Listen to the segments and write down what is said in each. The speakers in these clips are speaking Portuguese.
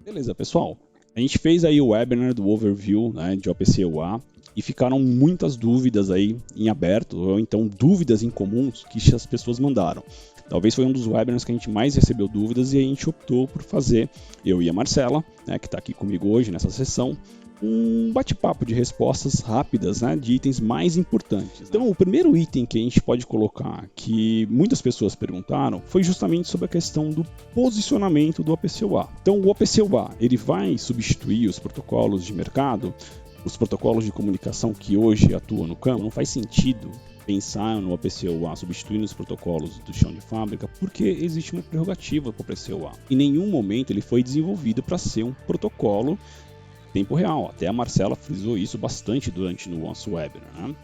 Beleza, pessoal. A gente fez aí o webinar do overview, né, de OPC-UA e ficaram muitas dúvidas aí em aberto, ou então dúvidas em comuns que as pessoas mandaram. Talvez foi um dos webinars que a gente mais recebeu dúvidas e a gente optou por fazer, eu e a Marcela, né, que está aqui comigo hoje nessa sessão, um bate-papo de respostas rápidas, né, de itens mais importantes. Então, o primeiro item que a gente pode colocar, que muitas pessoas perguntaram, foi justamente sobre a questão do posicionamento do OPC-UA. Então, o OPC-UA, ele vai substituir os protocolos de mercado, os protocolos de comunicação que hoje atuam no campo. Não faz sentido pensar no OPC-UA substituindo os protocolos do chão de fábrica, porque existe uma prerrogativa para o OPC-UA. Em nenhum momento ele foi desenvolvido para ser um protocolo tempo real. Até a Marcela frisou isso bastante durante o nosso webinar, né?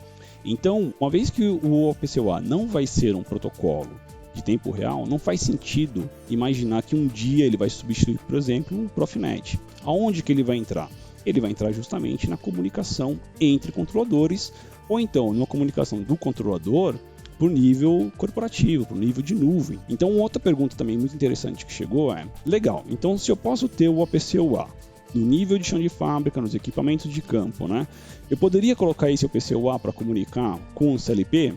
Então, uma vez que o OPC-UA não vai ser um protocolo de tempo real, não faz sentido imaginar que um dia ele vai substituir, por exemplo, o Profinet. Aonde que ele vai entrar? Ele vai entrar justamente na comunicação entre controladores, ou então numa comunicação do controlador para o nível corporativo, para o nível de nuvem. Então, outra pergunta também muito interessante que chegou é: legal, então se eu posso ter o OPC-UA no nível de chão de fábrica, nos equipamentos de campo, né? Eu poderia colocar esse OPC-UA para comunicar com o CLP?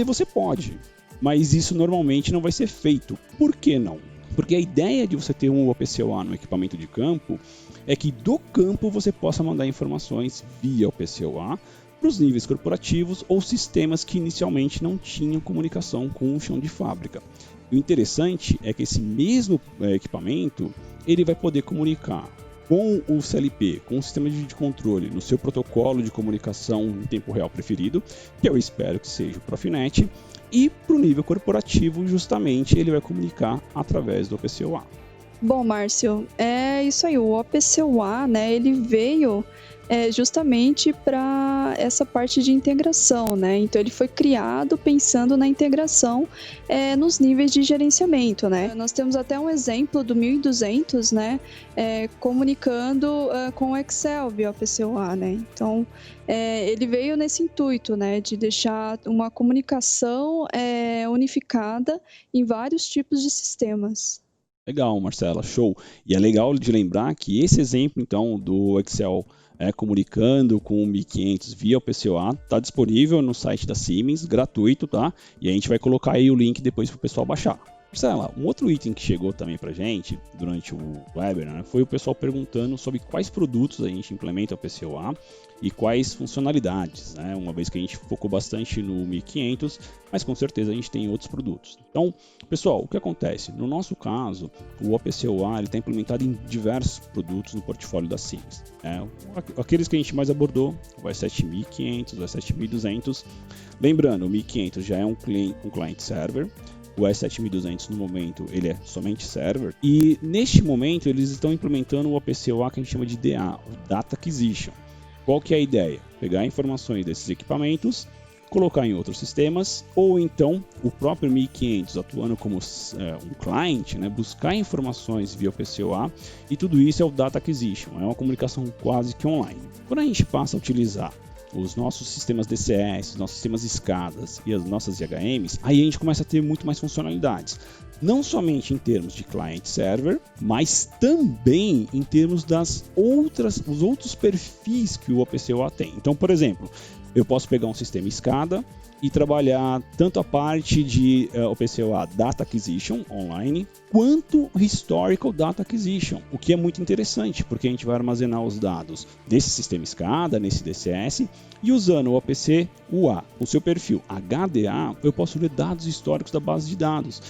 Você pode, mas isso normalmente não vai ser feito. Por que não? Porque a ideia de você ter um OPC-UA no equipamento de campo é que do campo você possa mandar informações via OPC-UA para os níveis corporativos ou sistemas que inicialmente não tinham comunicação com o chão de fábrica. E o interessante é que esse mesmo equipamento ele vai poder comunicar com o CLP, com o sistema de controle, no seu protocolo de comunicação em tempo real preferido, que eu espero que seja o Profinet, e para o nível corporativo, justamente, ele vai comunicar através do OPC-UA. Bom, Márcio, é isso aí. O OPC-UA, né, ele veio justamente para essa parte de integração, né? Então ele foi criado pensando na integração nos níveis de gerenciamento, né? Nós temos até um exemplo do 1200, né? Comunicando com o Excel via OPC-UA, né? Então ele veio nesse intuito, né? De deixar uma comunicação unificada em vários tipos de sistemas. Legal, Marcela, show. E é legal de lembrar que esse exemplo, então, do Excel comunicando com o 1500 via o PCOA está disponível no site da Siemens, gratuito, tá? E a gente vai colocar aí o link depois para o pessoal baixar. Marcela, um outro item que chegou também para a gente durante o webinar, né, foi o pessoal perguntando sobre quais produtos a gente implementa o PCOA e quais funcionalidades, né? Uma vez que a gente focou bastante no 1500, mas com certeza a gente tem outros produtos. Então, pessoal, o que acontece? No nosso caso, o OPC-UA está implementado em diversos produtos no portfólio da Siemens. Aqueles que a gente mais abordou, o i7-1500, o i7-1200. Lembrando, o 1500 já é um client server. O i7-1200 no momento ele é somente server. E neste momento eles estão implementando o OPC-UA que a gente chama de DA, o Data Acquisition. Qual que é a ideia? Pegar informações desses equipamentos, colocar em outros sistemas, ou então o próprio 1500 atuando como um client, né, buscar informações via OPC-UA, e tudo isso é o Data Acquisition, é uma comunicação quase que online. Quando a gente passa a utilizar os nossos sistemas DCS, os nossos sistemas escadas e as nossas IHMs, aí a gente começa a ter muito mais funcionalidades. Não somente em termos de client-server, mas também em termos dos outros perfis que o OPC-UA tem. Então, por exemplo, eu posso pegar um sistema escada e trabalhar tanto a parte de OPC-UA Data Acquisition online, quanto Historical Data Acquisition, o que é muito interessante, porque a gente vai armazenar os dados desse sistema escada, nesse DCS, e usando o OPC-UA, o seu perfil HDA, eu posso ler dados históricos da base de dados,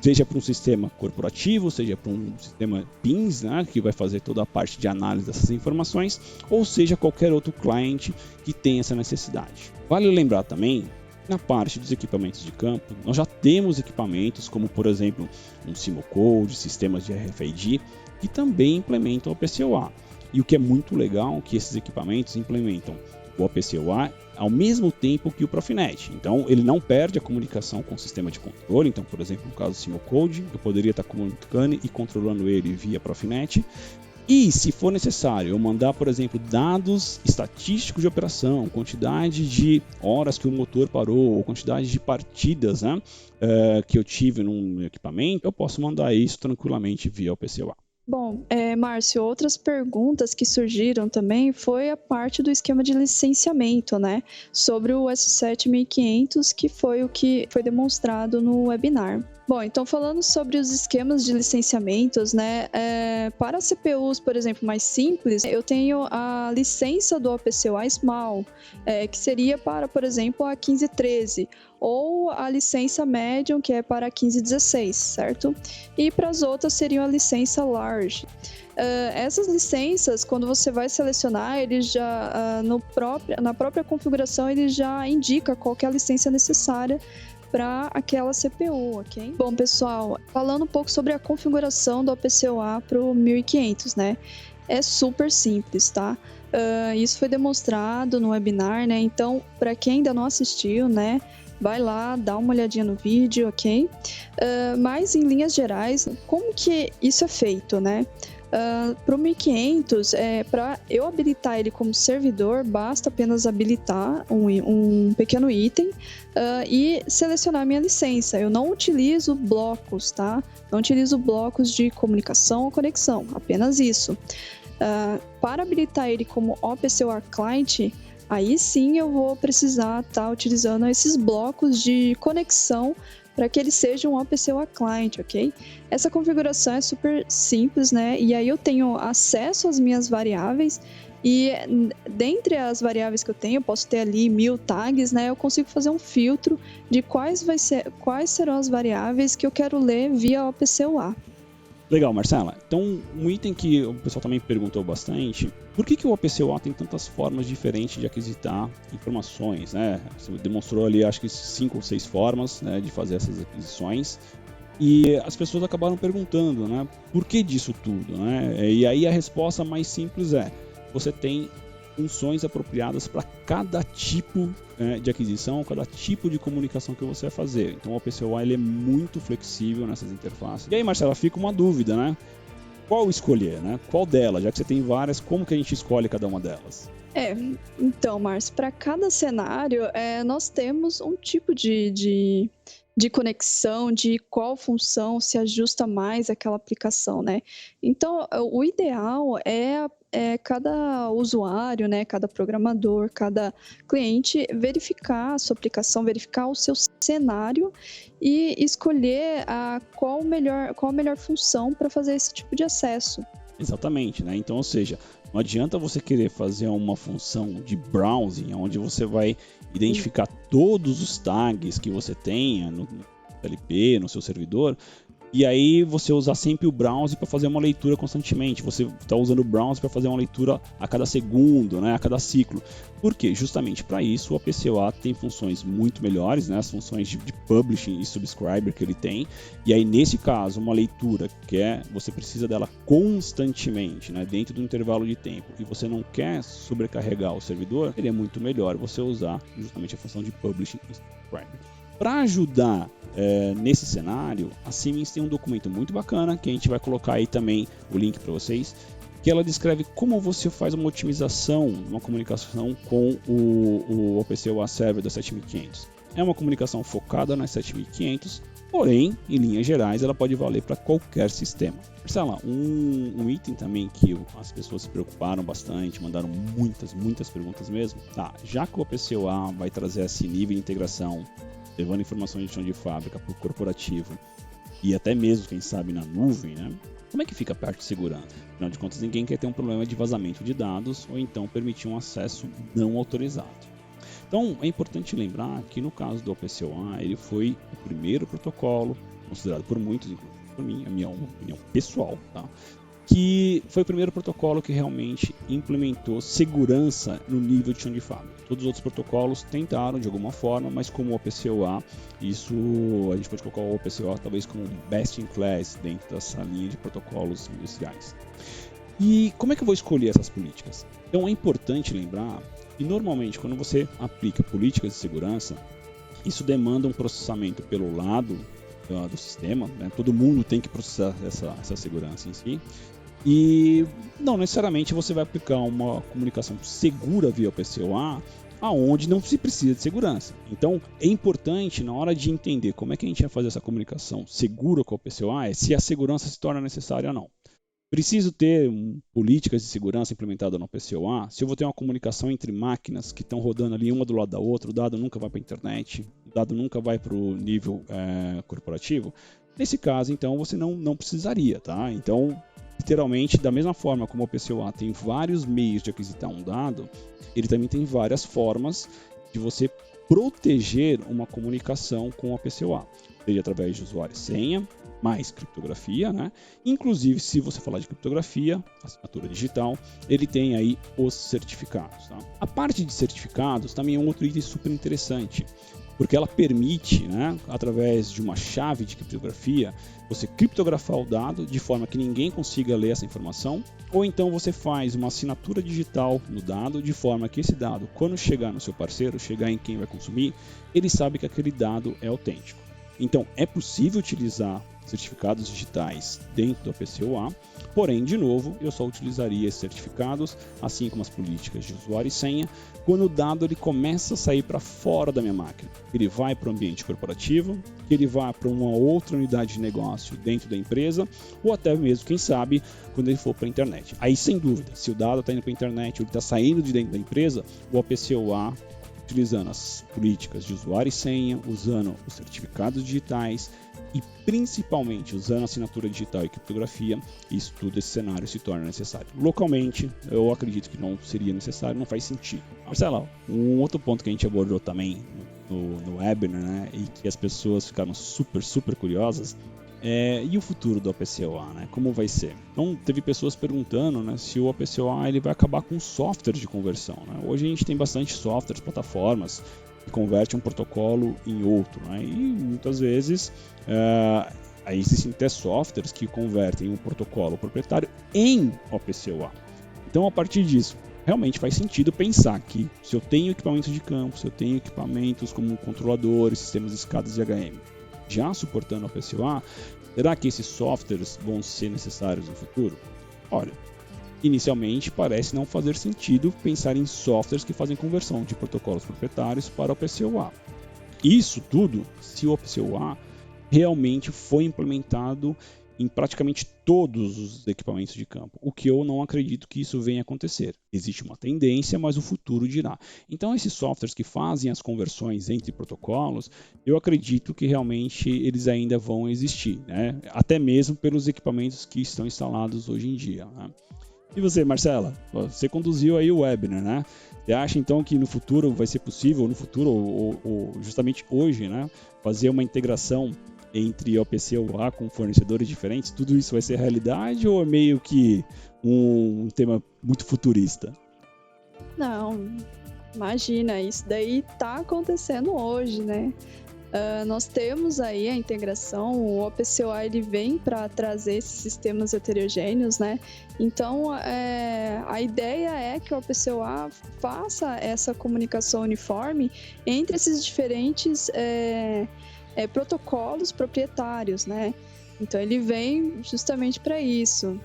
seja para um sistema corporativo, seja para um sistema PINS, né, que vai fazer toda a parte de análise dessas informações, ou seja, qualquer outro cliente que tenha essa necessidade. Vale lembrar também, na parte dos equipamentos de campo, nós já temos equipamentos como, por exemplo, um Simocode, sistemas de RFID, que também implementam o OPC-UA. E o que é muito legal é que esses equipamentos implementam o OPC-UA ao mesmo tempo que o Profinet. Então, ele não perde a comunicação com o sistema de controle. Então, por exemplo, no caso do Simocode, eu poderia estar comunicando e controlando ele via Profinet. E, se for necessário, eu mandar, por exemplo, dados estatísticos de operação, quantidade de horas que o motor parou, ou quantidade de partidas, né, que eu tive num equipamento, eu posso mandar isso tranquilamente via OPC-UA. Bom, Márcio, outras perguntas que surgiram também foi a parte do esquema de licenciamento, né? Sobre o S7500, que foi o que foi demonstrado no webinar. Bom, então falando sobre os esquemas de licenciamentos, né? Para CPUs, por exemplo, mais simples, eu tenho a licença do OPC-UA Small, que seria para, por exemplo, a 1513, ou a licença Medium, que é para a 1516, certo? E para as outras seriam a licença Large. Essas licenças, quando você vai selecionar, ele já na própria configuração ele já indica qual que é a licença necessária para aquela CPU, ok? Bom, pessoal, falando um pouco sobre a configuração do OPC-UA para o 1500, né? É super simples, tá? Isso foi demonstrado no webinar, né? Então, para quem ainda não assistiu, né? Vai lá, dá uma olhadinha no vídeo, ok? Mas em linhas gerais, como que isso é feito, né? Para o 1500, para eu habilitar ele como servidor, basta apenas habilitar um pequeno item e selecionar a minha licença. Eu não utilizo blocos, tá? Não utilizo blocos de comunicação ou conexão, apenas isso. Para habilitar ele como OPC-UA Client, aí sim eu vou precisar estar utilizando esses blocos de conexão para que ele seja um OPC-UA Client, ok? Essa configuração é super simples, né? E aí eu tenho acesso às minhas variáveis e dentre as variáveis que eu tenho, eu posso ter ali 1000 tags, né? Eu consigo fazer um filtro de quais serão as variáveis que eu quero ler via OPC-UA. Legal, Marcela. Então, um item que o pessoal também perguntou bastante, por que o OPC-UA tem tantas formas diferentes de aquisitar informações, né? Você demonstrou ali, acho que 5 ou 6 formas, né, de fazer essas aquisições. E as pessoas acabaram perguntando, né, por que disso tudo, né? E aí a resposta mais simples é, você tem funções apropriadas para cada tipo de aquisição, cada tipo de comunicação que você vai fazer. Então o OPC-UA ele é muito flexível nessas interfaces. E aí, Marcela, fica uma dúvida, né? Qual escolher, né? Qual delas? Já que você tem várias, como que a gente escolhe cada uma delas? Então, Márcio, para cada cenário, nós temos um tipo de conexão, de qual função se ajusta mais àquela aplicação, né? Então, o ideal é cada usuário, né, cada programador, cada cliente verificar a sua aplicação, verificar o seu cenário e escolher qual a melhor função para fazer esse tipo de acesso. Exatamente, né? Então, ou seja, não adianta você querer fazer uma função de browsing, onde você vai identificar todos os tags que você tenha no TLP, no seu servidor, e aí você usar sempre o browse para fazer uma leitura constantemente. Você está usando o browse para fazer uma leitura a cada segundo, né, a cada ciclo. Por quê? Justamente para isso o OPC-UA tem funções muito melhores, né, as funções de publishing e subscriber que ele tem. E aí nesse caso, uma leitura que você precisa dela constantemente, né, dentro do intervalo de tempo, e você não quer sobrecarregar o servidor, seria muito melhor você usar justamente a função de publishing e subscriber. Para ajudar nesse cenário, a Siemens tem um documento muito bacana, que a gente vai colocar aí também o link para vocês, que ela descreve como você faz uma otimização, uma comunicação com o OPC-UA Server da 7500. É uma comunicação focada nas 7500, porém, em linhas gerais, ela pode valer para qualquer sistema. Marcela, um item também que as pessoas se preocuparam bastante, mandaram muitas perguntas mesmo. Já que o OPC-UA vai trazer esse nível de integração, levando informações de chão de fábrica para o corporativo e até mesmo, quem sabe, na nuvem, né? Como é que fica a parte de segurança? Afinal de contas, ninguém quer ter um problema de vazamento de dados ou então permitir um acesso não autorizado. Então, é importante lembrar que no caso do OPC-UA, ele foi o primeiro protocolo, considerado por muitos, inclusive por mim, a minha opinião pessoal, tá? Que foi o primeiro protocolo que realmente implementou segurança no nível de chão de fábrica. Todos os outros protocolos tentaram de alguma forma, mas como o OPC-UA, isso a gente pode colocar o OPC-UA talvez como best in class dentro dessa linha de protocolos industriais. E como é que eu vou escolher essas políticas? Então é importante lembrar que normalmente quando você aplica políticas de segurança, isso demanda um processamento pelo lado do sistema, né? Todo mundo tem que processar essa segurança em si. E não necessariamente você vai aplicar uma comunicação segura via OPC-UA aonde não se precisa de segurança. Então, é importante, na hora de entender como é que a gente vai fazer essa comunicação segura com o OPC-UA, se a segurança se torna necessária ou não. Preciso ter políticas de segurança implementadas no OPC-UA? Se eu vou ter uma comunicação entre máquinas que estão rodando ali uma do lado da outra, o dado nunca vai para a internet, o dado nunca vai para o nível corporativo? Nesse caso, então, você não precisaria, tá? Então, literalmente, da mesma forma como o OPC-UA tem vários meios de aquisitar um dado, ele também tem várias formas de você proteger uma comunicação com o OPC-UA, seja através de usuário e senha, mais criptografia, né? Inclusive, se você falar de criptografia, assinatura digital, ele tem aí os certificados. Tá? A parte de certificados também é um outro item super interessante, porque ela permite, né, através de uma chave de criptografia, você criptografar o dado de forma que ninguém consiga ler essa informação, ou então você faz uma assinatura digital no dado, de forma que esse dado, quando chegar no seu parceiro, chegar em quem vai consumir, ele sabe que aquele dado é autêntico. Então, é possível utilizar certificados digitais dentro do OPC-UA, porém, de novo, eu só utilizaria esses certificados, assim como as políticas de usuário e senha, quando o dado ele começa a sair para fora da minha máquina. Ele vai para o ambiente corporativo, ele vai para uma outra unidade de negócio dentro da empresa, ou até mesmo, quem sabe, quando ele for para a internet. Aí, sem dúvida, se o dado está indo para a internet ou ele está saindo de dentro da empresa, o OPC-UA, utilizando as políticas de usuário e senha, usando os certificados digitais e principalmente usando assinatura digital e criptografia, isso tudo, esse cenário se torna necessário. Localmente, eu acredito que não seria necessário, não faz sentido. Marcelo, um outro ponto que a gente abordou também no webinar, né, e que as pessoas ficaram super curiosas, e o futuro do OPC-UA, né? Como vai ser? Então, teve pessoas perguntando, né, se o OPC-UA ele vai acabar com software de conversão. Né? Hoje a gente tem bastante softwares, plataformas que convertem um protocolo em outro. Né? E muitas vezes aí existem até softwares que convertem um protocolo proprietário em OPC-UA. Então, a partir disso, realmente faz sentido pensar que se eu tenho equipamentos de campo, se eu tenho equipamentos como controladores, sistemas de escadas de HM, já suportando o OPC-UA, será que esses softwares vão ser necessários no futuro? Olha, inicialmente parece não fazer sentido pensar em softwares que fazem conversão de protocolos proprietários para o OPC-UA. Isso tudo se o OPC-UA realmente foi implementado em praticamente todos os equipamentos de campo, o que eu não acredito que isso venha a acontecer. Existe uma tendência, mas o futuro dirá. Então, esses softwares que fazem as conversões entre protocolos, eu acredito que realmente eles ainda vão existir, né? Até mesmo pelos equipamentos que estão instalados hoje em dia. Né? E você, Marcela, você conduziu aí o webinar, né? Você acha então que no futuro vai ser possível, no futuro ou justamente hoje, né, fazer uma integração entre OPC-UA com fornecedores diferentes? Tudo isso vai ser realidade ou é meio que um tema muito futurista? Não, imagina, isso daí tá acontecendo hoje, né? Nós temos aí a integração, o OPC-UA ele vem para trazer esses sistemas heterogêneos, né? Então, a ideia é que o OPC-UA faça essa comunicação uniforme entre esses diferentes protocolos proprietários, né? Então, ele vem justamente para isso.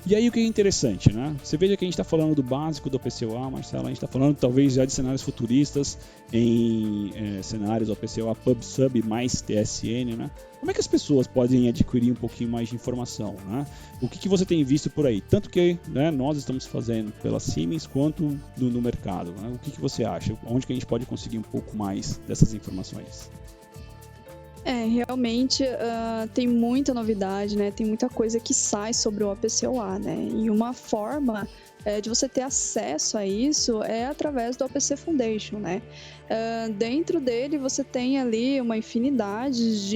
E aí o que é interessante, né? Você veja que a gente está falando do básico do OPC-UA, Marcela, a gente está falando talvez já de cenários futuristas em cenários OPC-UA PubSub mais TSN, né? Como é que as pessoas podem adquirir um pouquinho mais de informação, né? O que você tem visto por aí? Tanto que, né, nós estamos fazendo pela Siemens quanto no mercado, né? O que você acha? Onde que a gente pode conseguir um pouco mais dessas informações? Realmente tem muita novidade, né? Tem muita coisa que sai sobre o OPC-UA, né? E uma forma de você ter acesso a isso é através do OPC Foundation, né? Dentro dele você tem ali uma infinidade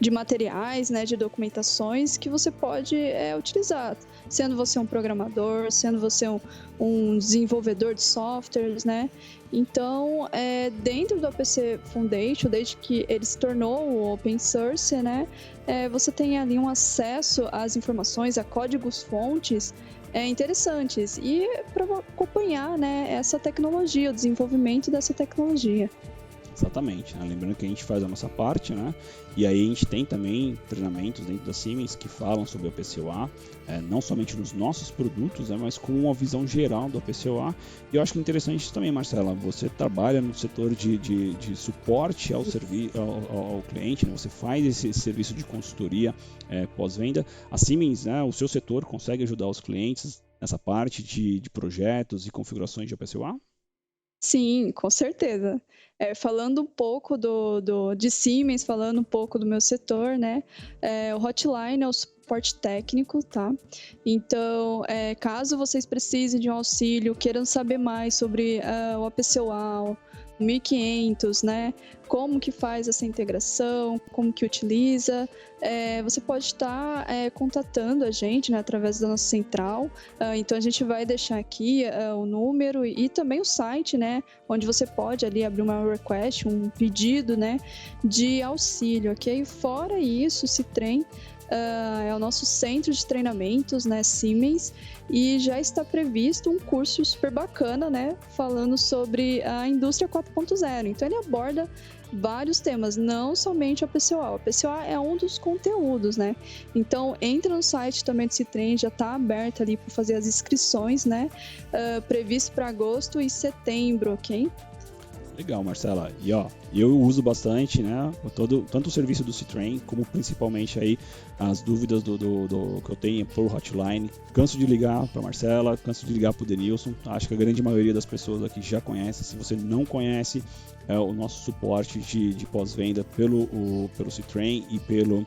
de materiais, né? De documentações que você pode utilizar, sendo você um programador, sendo você um desenvolvedor de softwares, né? Então, dentro do OPC Foundation, desde que ele se tornou o open source, né, você tem ali um acesso às informações, a códigos-fontes interessantes e para acompanhar, né, essa tecnologia, o desenvolvimento dessa tecnologia. Exatamente, né? Lembrando que a gente faz a nossa parte, né? E aí a gente tem também treinamentos dentro da Siemens que falam sobre o PCOA, não somente nos nossos produtos, né? Mas com uma visão geral do PCOA. E eu acho que é interessante isso também, Marcela, você trabalha no setor de suporte ao cliente, né? Você faz esse serviço de consultoria pós-venda. A Siemens, né? O seu setor consegue ajudar os clientes nessa parte de projetos e configurações de PCOA? Sim, com certeza. Falando um pouco de Siemens, falando um pouco do meu setor, né? O Hotline é o suporte técnico, tá? Então, caso vocês precisem de um auxílio, queiram saber mais sobre o APCOA, 1500, né? Como que faz essa integração, como que utiliza, você pode estar contatando a gente, né, através da nossa central. Então a gente vai deixar aqui o número e também o site, né, onde você pode ali abrir uma request, um pedido, né, de auxílio, ok? Fora isso, o Citrem é o nosso centro de treinamentos, né, Siemens, e já está previsto um curso super bacana, né, falando sobre a indústria 4.0. Então ele aborda vários temas, não somente o PCOA. O PCOA é um dos conteúdos, né? Então entra no site também do Citrem, já está aberto ali para fazer as inscrições, né? Previsto para agosto e setembro, ok? Legal, Marcela. E eu uso bastante, né, tanto o serviço do Citrem, como principalmente aí as dúvidas do que eu tenho por Hotline. Canso de ligar para Marcela, canso de ligar para o Denilson. Acho que a grande maioria das pessoas aqui já conhece. Se você não conhece o nosso suporte de pós-venda pelo Citrem e pelo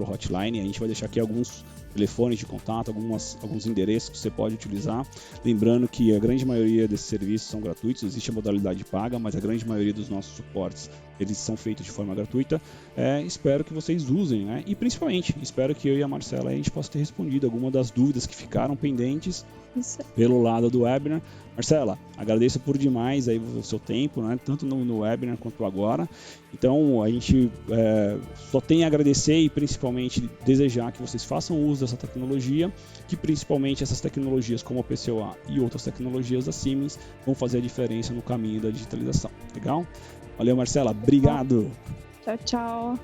Hotline, a gente vai deixar aqui alguns telefones de contato, alguns endereços que você pode utilizar. Lembrando que a grande maioria desses serviços são gratuitos, existe a modalidade paga, mas a grande maioria dos nossos suportes eles são feitos de forma gratuita. Espero que vocês usem, né? E principalmente, espero que eu e a Marcela a gente possa ter respondido alguma das dúvidas que ficaram pendentes pelo lado do webinar. Marcela, agradeço por demais aí o seu tempo, né? Tanto no webinar quanto agora. Então, a gente só tem a agradecer e principalmente desejar que vocês façam uso dessa tecnologia, que principalmente essas tecnologias como a PCOA e outras tecnologias da Siemens vão fazer a diferença no caminho da digitalização. Legal? Valeu, Marcela. Obrigado. Tchau, tchau.